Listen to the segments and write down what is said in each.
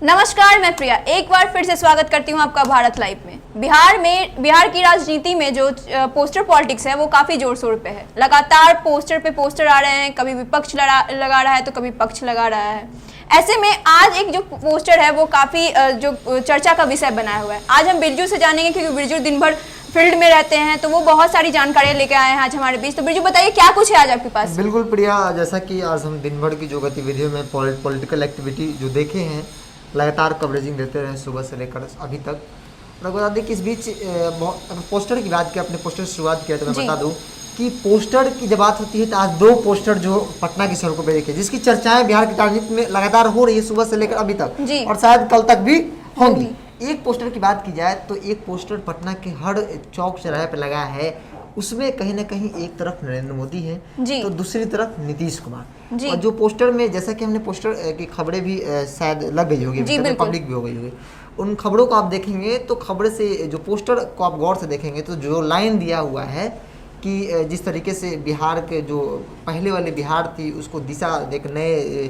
नमस्कार, मैं प्रिया एक बार फिर से स्वागत करती हूं आपका भारत लाइव में। बिहार की राजनीति में जो पोस्टर पॉलिटिक्स है वो काफी जोर शोर पे है। लगातार पोस्टर पे पोस्टर आ रहे हैं, कभी विपक्ष लगा रहा है तो कभी पक्ष लगा रहा है। ऐसे में आज एक जो पोस्टर है वो काफी जो चर्चा का विषय बनाया हुआ है। आज हम बिरजू से जानेंगे क्योंकि बिरजू दिन भर फील्ड में रहते हैं तो वो बहुत सारी जानकारियां लेके आए हैं आज हमारे बीच। तो बिरजू बताइए क्या कुछ है आज आपके पास। बिल्कुल प्रिया, जैसा कि आज हम दिन भर की जो गतिविधियों में पॉलिटिकल एक्टिविटी जो देखे हैं, लगातार कवरेजिंग देते रहे सुबह से लेकर अभी तक। और बता दें कि इस बीच पोस्टर की बात की, अपने पोस्टर से शुरुआत किया तो मैं बता दूं कि पोस्टर की जब बात होती है तो आज दो पोस्टर जो पटना की सड़कों पर देखे, जिसकी चर्चाएं बिहार की राजनीति में लगातार हो रही है सुबह से लेकर अभी तक और शायद कल तक भी होंगी। एक पोस्टर की बात की जाए तो एक पोस्टर पटना के हर चौक चौराहे पर लगा है, उसमें कहीं ना कहीं एक तरफ नरेंद्र मोदी हैं तो दूसरी तरफ नीतीश कुमार। और जो पोस्टर में, जैसा कि हमने पोस्टर की खबरें भी शायद लग गई होगी, पब्लिक भी हो गई होगी, उन खबरों को आप देखेंगे तो खबर से जो पोस्टर को आप गौर से देखेंगे तो जो लाइन दिया हुआ है कि जिस तरीके से बिहार के जो पहले वाली बिहार थी उसको दिशा, एक नए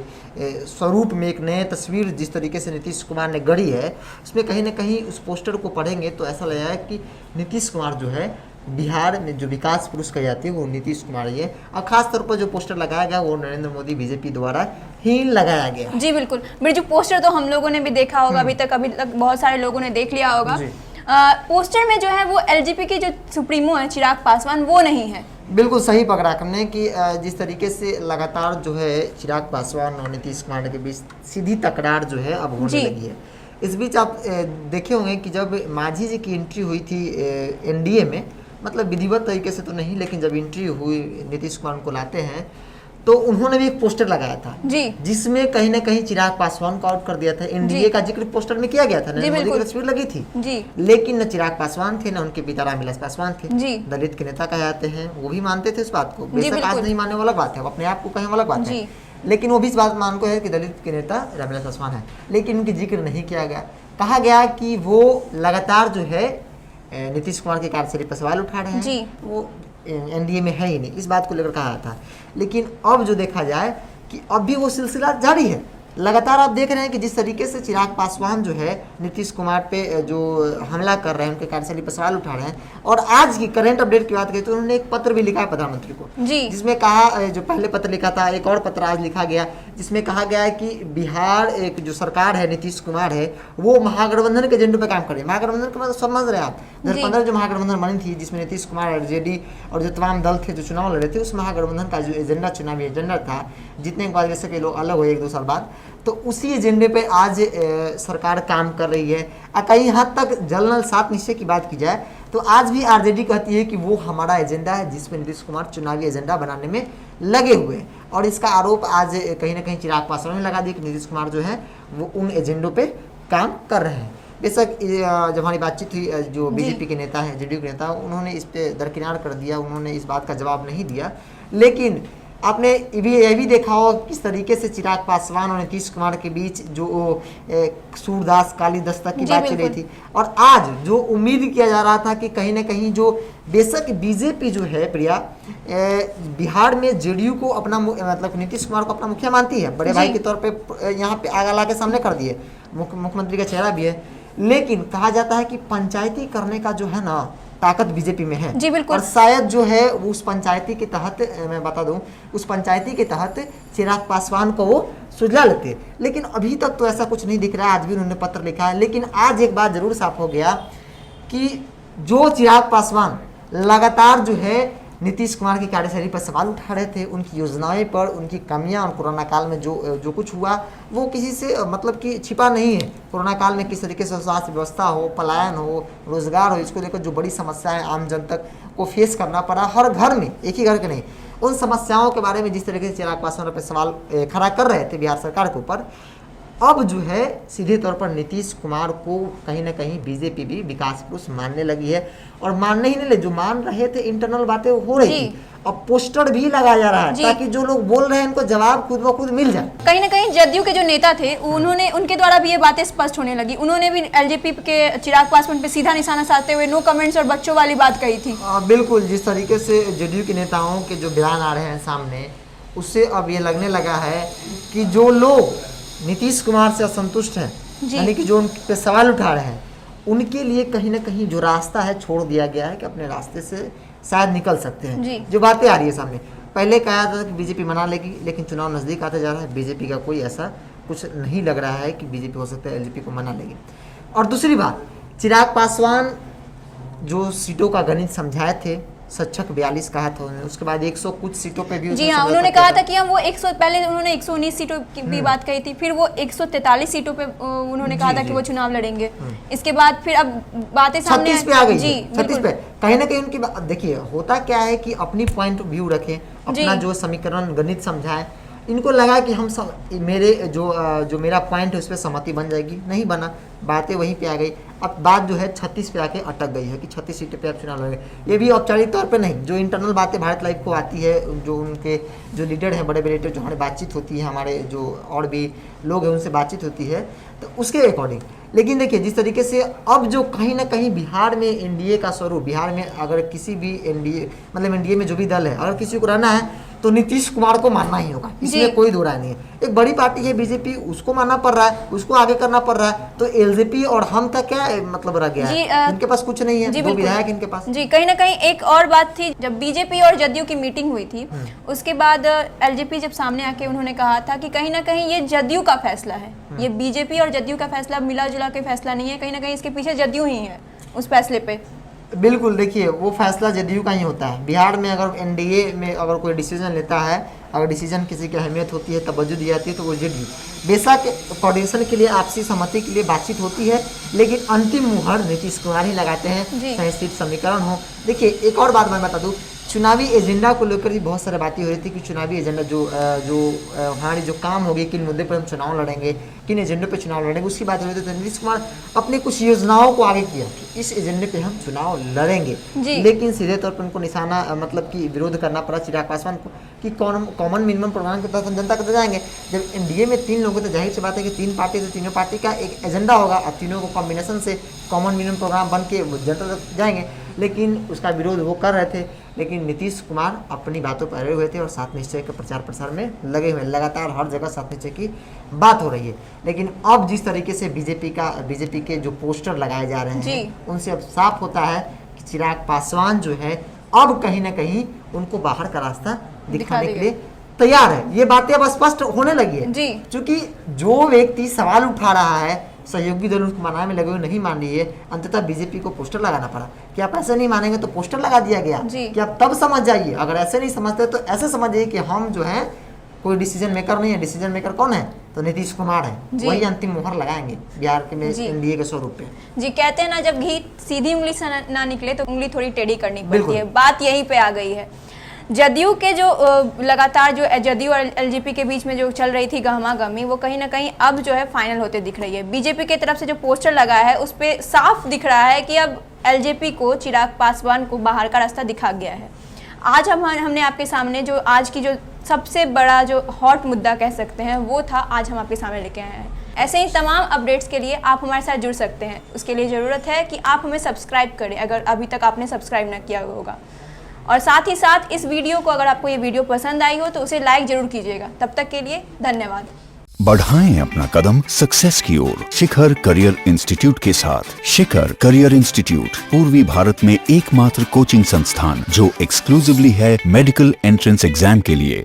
स्वरूप में, एक नए तस्वीर जिस तरीके से नीतीश कुमार ने गढ़ी है, उसमें कहीं ना कहीं उस पोस्टर को पढ़ेंगे तो ऐसा लगेगा कि नीतीश कुमार जो है बिहार में जो विकास पुरुष कही जाती है वो नीतीश कुमार ही है। और खास तौर पर जो पोस्टर लगाया गया वो नरेंद्र मोदी बीजेपी द्वारा ही लगाया गया। जी बिल्कुल बिरजू, पोस्टर तो हम लोगों ने भी देखा होगा, अभी तक बहुत सारे लोगों ने देख लिया होगा। पोस्टर में जो है वो एलजेपी के जो सुप्रीमो है चिराग पासवान वो नहीं है। बिल्कुल सही पकड़ा हमने कि जिस तरीके से लगातार जो है चिराग पासवान और नीतीश कुमार के बीच सीधी तकरार जो है अब होने लगी है। इस बीच आप देखे होंगे कि जब मांझी जी की एंट्री हुई थी एनडीए में, मतलब विधिवत तरीके से तो नहीं, लेकिन जब एंट्री हुई नीतीश कुमार को लाते हैं तो उन्होंने भी एक पोस्टर लगाया था जिसमें कहीं ना कहीं चिराग पासवान को आउट कर दिया था। एनडीए का जिक्र पोस्टर में किया गया था, नरेंद्र मोदी की तस्वीर लगी थी, लेकिन न चिराग पासवान थे न उनके पिता रामविलास पासवान थे। दलित के नेता कहे जाते हैं, वो भी मानते थे इस बात को। बेशक आज नहीं मानने वाला बात है, अपने आप को कहें वाला बात है, लेकिन वो भी इस बात मान को है कि दलित के नेता रामविलास पासवान है, लेकिन उनकी जिक्र नहीं किया गया। कहा गया कि वो लगातार जो है नीतीश कुमार की कार्यशैली पर सवाल उठा रहे हैं, वो एनडीए में है ही नहीं, इस बात को लेकर कहा था। लेकिन अब जो देखा जाए कि अब भी वो सिलसिला जारी है। लगातार आप देख रहे हैं कि जिस तरीके से चिराग पासवान जो है नीतीश कुमार पे जो हमला कर रहे हैं, उनके कार्यशैली पर सवाल उठा रहे हैं। और आज की करंट अपडेट की बात करें तो उन्होंने एक पत्र भी लिखा है प्रधानमंत्री को, जिसमें कहा, जो पहले पत्र लिखा था, एक और पत्र आज लिखा गया जिसमें कहा गया है कि बिहार एक जो सरकार है, नीतीश कुमार है, वो महागठबंधन के एजेंडे पर काम करे। महागठबंधन के मतलब समझ रहे हैं आप, 2015 जो महागठबंधन बनी थी जिसमें नीतीश कुमार, आरजेडी और जो तमाम दल थे जो चुनाव लड़े थे, उस महागठबंधन का जो एजेंडा, चुनावी एजेंडा था, जीतने के बाद जैसे कि लोग अलग हुए 1-2 साल बाद, तो उसी एजेंडे पे आज सरकार काम कर रही है। कई हद तक जल सात निश्चय की बात की जाए तो आज भी आरजेडी कहती है कि वो हमारा एजेंडा है जिसमें नीतीश कुमार चुनावी एजेंडा बनाने में लगे हुए हैं। और इसका आरोप आज कहीं ना कहीं चिराग पासवान ने लगा दिया कि नीतीश कुमार जो है वो उन एजेंडों पे काम कर रहे हैं। बेशक जब हमारी बातचीत हुई, जो बीजेपी के नेता हैं, जेडीयू के नेता, उन्होंने इस पे दरकिनार कर दिया, उन्होंने इस बात का जवाब नहीं दिया। लेकिन आपने यह भी देखा हो किस तरीके से चिराग पासवान और नीतीश कुमार के बीच जो सूरदास काली दस्तक की बात चल रही थी, और आज जो उम्मीद किया जा रहा था कि कहीं ना कहीं जो बेशक बीजेपी जो है प्रिया बिहार में जेडीयू को अपना, मतलब नीतीश कुमार को अपना मुखिया मानती है, बड़े भाई के तौर पे यहाँ पे आग ला के सामने कर दिए, मुख्यमंत्री का चेहरा भी है। लेकिन कहा जाता है कि पंचायती करने का जो है ना ताकत बीजेपी में है। जी बिल्कुल। और शायद जो है वो उस पंचायती के तहत, मैं बता दूं, उस पंचायती के तहत चिराग पासवान को वो सुलझा लेते, लेकिन अभी तक तो ऐसा कुछ नहीं दिख रहा है। आज भी उन्होंने पत्र लिखा है, लेकिन आज एक बात जरूर साफ हो गया कि जो चिराग पासवान लगातार जो है नीतीश कुमार की कार्यशैली पर सवाल उठा रहे थे, उनकी योजनाएं पर, उनकी कमियां, और कोरोना काल में जो कुछ हुआ वो किसी से मतलब कि छिपा नहीं है। कोरोना काल में किस तरीके से स्वास्थ्य व्यवस्था हो, पलायन हो, रोजगार हो, इसको लेकर जो बड़ी समस्याएं आम जनता को फेस करना पड़ा हर घर में, एक ही घर के नहीं, उन समस्याओं के बारे में जिस तरीके से चिराग पासवान पर सवाल खड़ा कर रहे थे बिहार सरकार के ऊपर, अब जो है सीधे तौर पर नीतीश कुमार को कहीं ना कहीं बीजेपी भी विकास पुरुष मानने लगी है। और मानने ही नहीं ले, जो मान रहे थे इंटरनल बातें हो रही थी, अब पोस्टर भी लगाया जा रहा है ताकि जो लोग बोल रहे हैं उनको जवाब खुद ब खुद मिल जाए। कहीं ना कहीं जदयू के जो नेता थे उन्होंने, उनके द्वारा भी ये बातें स्पष्ट होने लगी। उन्होंने भी एलजेपी के चिराग पासवान पे सीधा निशाना साधते हुए नो कमेंट्स और बच्चों वाली बात कही थी। बिल्कुल, जिस तरीके से जदयू के नेताओं के जो बयान आ रहे हैं सामने, उससे अब ये लगने लगा है कि जो लोग नीतीश कुमार से असंतुष्ट हैं जी। यानी कि जो उन पे सवाल उठा रहे हैं उनके लिए कहीं ना कहीं जो रास्ता है छोड़ दिया गया है कि अपने रास्ते से शायद निकल सकते जी। हैं। जो बातें आ रही है सामने, पहले कहा था कि बीजेपी मना लेगी, लेकिन चुनाव नज़दीक आता जा रहा है, बीजेपी का कोई ऐसा कुछ नहीं लग रहा है कि बीजेपी हो सकता है एलजेपी को मना लेगी। और दूसरी बात, चिराग पासवान जो सीटों का गणित समझाए थे, सच्चक 42 कहा था उन्होंने, उसके बाद 100 कुछ सीटों पे भी जी हाँ, उन्होंने कहा था कि हम वो 100, पहले उन्होंने 119 सीटों की भी बात कही थी, फिर वो 143 सीटों पे उन्होंने कहा था कि वो चुनाव लड़ेंगे। इसके बाद फिर अब बातें सामने 36 पे आ गई जी, है, 36 पे कहीं ना कहीं उनकी देखिए होता क्या है कि अपनी पॉइंट ऑफ व्यू रखें, अपना जो समीकरण गणित समझाएं। इनको लगा कि हम मेरे जो मेरा पॉइंट है उस पर सहमति बन जाएगी, नहीं बना, बातें वहीं पे आ गई। अब बात जो है 36 पे आके अटक गई है कि 36 सीटों पे आप चुनाव लड़ेंगे। ये भी औपचारिक तौर पे नहीं, जो इंटरनल बातें भारत लाइव को आती है, जो उनके जो लीडर हैं, बड़े बड़े लीडर, जो हमारी बातचीत होती है, हमारे जो और भी लोग हैं उनसे बातचीत होती है, तो उसके अकॉर्डिंग। लेकिन देखिए जिस तरीके से अब जो कहीं ना कहीं बिहार में एनडीए का स्वरूप, बिहार में अगर किसी भी एनडीए मतलब एनडीए में जो भी दल है अगर किसी को रहना है तो नीतीश कुमार को मानना ही होगा, इसमें कोई दो राय नहीं है। एक बड़ी पार्टी है बीजेपी, उसको मानना पड़ रहा है, उसको आगे करना पड़ रहा है, तो एलजेपी और हम तक क्या मतलब रह गया है, इनके पास कुछ नहीं है, दो विधायक इनके पास। जी, कहीं ना कहीं एक और बात थी, जब बीजेपी और जदयू की मीटिंग हुई थी उसके बाद एलजेपी जब सामने आके उन्होंने कहा था कि कहीं ना कहीं ये जदयू का फैसला है, ये बीजेपी और जदयू का फैसला मिला जुला के फैसला नहीं है, कहीं ना कहीं इसके पीछे जदयू ही है उस फैसले पे। बिल्कुल, देखिए वो फैसला जदयू का ही होता है। बिहार में अगर एनडीए में अगर कोई डिसीजन लेता है, अगर डिसीजन किसी की अहमियत होती है, तवज्जो दी जाती है, तो वो जदयू। बेशक कोऑर्डिनेशन के लिए, आपसी सहमति के लिए बातचीत होती है, लेकिन अंतिम मुहर नीतीश कुमार ही लगाते हैं, चाहे सीट समीकरण हो। देखिए एक और बात मैं बता दूं, चुनावी एजेंडा को लेकर भी बहुत सारी बातें हो रही थी कि चुनावी एजेंडा जो हमारी जो काम होगी, किन मुद्दे पर हम चुनाव लड़ेंगे, किन एजेंडे पर चुनाव लड़ेंगे, उसकी बात हो रही थी। तो नीतीश कुमार अपनी कुछ योजनाओं को आगे किया कि इस एजेंडे पे हम चुनाव लड़ेंगे, लेकिन सीधे तौर पर उनको निशाना मतलब कि विरोध करना पड़ा चिराग पासवान को कि कॉमन मिनिमम प्रोग्राम के तहत हम जनता को जाएंगे। जब एनडीए में 3 लोग तो जाहिर सी बात है कि 3 पार्टी से तीनों पार्टी का एक एजेंडा होगा, अब तीनों को कॉम्बिनेशन से कॉमन मिनिमम प्रोग्राम बन के जनता तक जाएंगे, लेकिन उसका विरोध वो कर रहे थे। लेकिन नीतीश कुमार अपनी बातों पर अड़े हुए थे और सात निश्चय के प्रचार प्रसार में लगे हुए, लगातार हर जगह सात निश्चय की बात हो रही है। लेकिन अब जिस तरीके से बीजेपी के जो पोस्टर लगाए जा रहे हैं, उनसे अब साफ होता है कि चिराग पासवान जो है अब कहीं ना कहीं उनको बाहर का रास्ता दिखाने के लिए तैयार है। ये बातें अब स्पष्ट होने लगी है, क्योंकि जो व्यक्ति सवाल उठा रहा है, सहयोगी दल उसको मनाने में लगे हुए नहीं मान रही है, अंततः बीजेपी को पोस्टर लगाना पड़ा कि आप ऐसे नहीं मानेंगे तो पोस्टर लगा दिया गया कि आप तब समझ जाइए। अगर ऐसे नहीं समझते तो ऐसे समझ जाइए कि हम जो है कोई डिसीजन मेकर नहीं है। डिसीजन मेकर कौन है? तो नीतीश कुमार है, वही अंतिम मुहर लगाएंगे बिहार के में एनडीए के स्वरूप पे। जी, कहते हैं ना, जब घी सीधी उंगली से ना निकले तो उंगली थोड़ी टेढ़ी करनी पड़ती है। बात यहीं पे आ गई है। जदयू के जो लगातार जो जदयू और एलजेपी के बीच में जो चल रही थी गहमागहमी, वो कहीं ना कहीं अब जो है फाइनल होते दिख रही है। बीजेपी की तरफ से जो पोस्टर लगा है उस पर साफ दिख रहा है कि अब एलजेपी को चिराग पासवान को बाहर का रास्ता दिखा गया है। आज हमने आपके सामने जो आज की जो सबसे बड़ा जो हॉट मुद्दा कह सकते हैं वो था, आज हम आपके सामने लेके आए हैं। ऐसे ही तमाम अपडेट्स के लिए आप हमारे साथ जुड़ सकते हैं। उसके लिए ज़रूरत है कि आप हमें सब्सक्राइब करें, अगर अभी तक आपने सब्सक्राइब ना किया होगा। और साथ ही साथ इस वीडियो को, अगर आपको ये वीडियो पसंद आई हो तो उसे लाइक जरूर कीजिएगा। तब तक के लिए धन्यवाद। बढ़ाएं अपना कदम सक्सेस की ओर शिखर करियर इंस्टीट्यूट के साथ। शिखर करियर इंस्टीट्यूट पूर्वी भारत में एकमात्र कोचिंग संस्थान जो एक्सक्लूसिवली है मेडिकल एंट्रेंस एग्जाम के लिए।